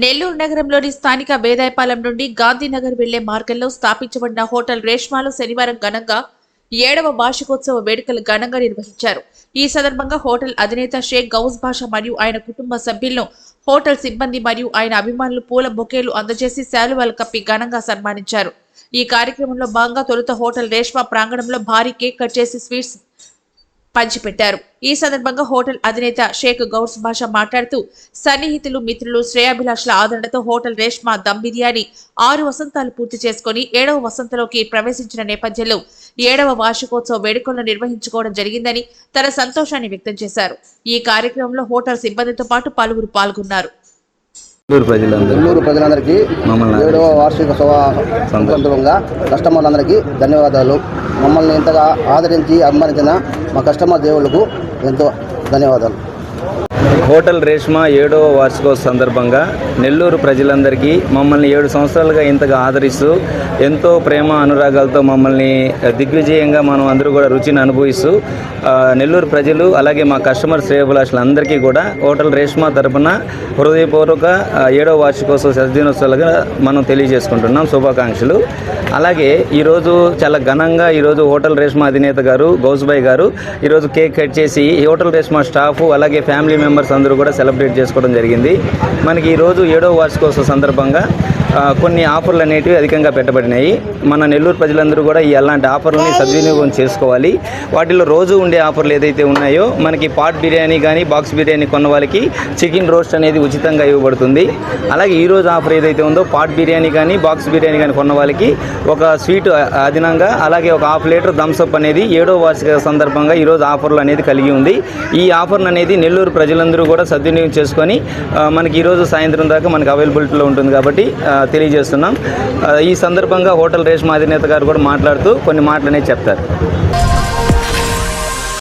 నెల్లూరు నగరంలోని స్థానిక వేదాయపాలెం నుండి గాంధీనగర్ వెళ్లే మార్గంలో స్థాపించబడిన హోటల్ రేష్మాలో శనివారం ఘనంగా 7వ వార్షికోత్సవ వేడుకలు ఘనంగా నిర్వహించారు. ఈ సందర్భంగా హోటల్ అధినేత షేక్ గౌస్ బాషా మరియు ఆయన కుటుంబ సభ్యులను హోటల్ సిబ్బంది మరియు ఆయన అభిమానులు పూల బొకేలు అందజేసి శాలువాలు కప్పి ఘనంగా సన్మానించారు. ఈ కార్యక్రమంలో భాగంగా తొలుత హోటల్ రేష్మా ప్రాంగణంలో భారీ కేక్ కట్ చేసి స్వీట్స్ పంచిపెట్టారు. ఈ సందర్భంగా హోటల్ అధినేత షేక్ గౌస్ బాషా మాట్లాడుతూ, సన్నిహితులు, మిత్రులు, శ్రేయాభిలాషుల ఆదరణతో హోటల్ రేష్మా దమ్ బిర్యానీ 6 వసంతాలు పూర్తి చేసుకుని 7వ వసంతంలోకి ప్రవేశించిన నేపథ్యంలో 7వ వార్షికోత్సవ వేడుకలను నిర్వహించుకోవడం జరిగిందని తన సంతోషాన్ని వ్యక్తం చేశారు. ఈ కార్యక్రమంలో హోటల్ సిబ్బందితో పాటు పలువురు పాల్గొన్నారు. నెల్లూరు ప్రజలందరికీ 7వ వార్షికోత్సవ సందర్భంగా కస్టమర్లందరికీ ధన్యవాదాలు. మమ్మల్ని ఇంతగా ఆదరించి అభిమానించిన మా కస్టమర్ దేవుళ్లకు ఎంతో ధన్యవాదాలు. హోటల్ రేష్మా 7వ వార్షికోత్సవ సందర్భంగా నెల్లూరు ప్రజలందరికీ మమ్మల్ని 7 సంవత్సరాలుగా ఇంతగా ఆదరిస్తూ ఎంతో ప్రేమ అనురాగాలతో మమ్మల్ని దిగ్విజయంగా మనం అందరూ కూడా రుచిని అనుభవిస్తూ నెల్లూరు ప్రజలు అలాగే మా కస్టమర్ శ్రేయోభిలాషులందరికీ కూడా హోటల్ రేష్మా తరపున హృదయపూర్వక 7వ వార్షికోత్సవ సద్దినోత్సవాలుగా మనం తెలియజేసుకుంటున్నాం. శుభాకాంక్షలు. అలాగే ఈరోజు చాలా ఘనంగా ఈరోజు హోటల్ రేష్మా అధినేత గారు గౌస్బాయ్ గారు ఈరోజు కేక్ కట్ చేసి హోటల్ రేష్మా స్టాఫ్ అలాగే ఫ్యామిలీ మెంబర్స్ అందరూ కూడా సెలబ్రేట్ చేసుకోవడం జరిగింది. మనకి ఈరోజు 7వ వార్షికోత్సవ సందర్భంగా కొన్ని ఆఫర్లు అనేటివి అధికంగా పెట్టబడినాయి. మన నెల్లూరు ప్రజలందరూ కూడా ఈ అలాంటి ఆఫర్లని సద్వినియోగం చేసుకోవాలి. వాటిలో రోజు ఉండే ఆఫర్లు ఏదైతే ఉన్నాయో మనకి పాట్ బిర్యానీ కానీ బాక్స్ బిర్యానీ కొన్న వాళ్ళకి చికెన్ రోస్ట్ అనేది ఉచితంగా ఇవ్వబడుతుంది. అలాగే ఈరోజు ఆఫర్ ఏదైతే ఉందో పాట్ బిర్యానీ కానీ బాక్స్ బిర్యానీ కానీ కొన్న వాళ్ళకి ఒక స్వీట్ అదనంగా అలాగే ఒక హాఫ్ లీటర్ థమ్స్అప్ అనేది 7వ వార్షిక సందర్భంగా ఈరోజు ఆఫర్లు అనేది కలిగి ఉంది. ఈ ఆఫర్లు అనేది నెల్లూరు ప్రజలందరూ కూడా సద్వినియోగం చేసుకొని మనకి ఈరోజు సాయంత్రం దాకా మనకి అవైలబిలిటీలో ఉంటుంది కాబట్టి తెలియజేస్తున్నాం. ఈ సందర్భంగా హోటల్ రేష్మా అధినేత గారు కూడా మాట్లాడుతూ కొన్ని మాటలు అనేది చెప్తారు.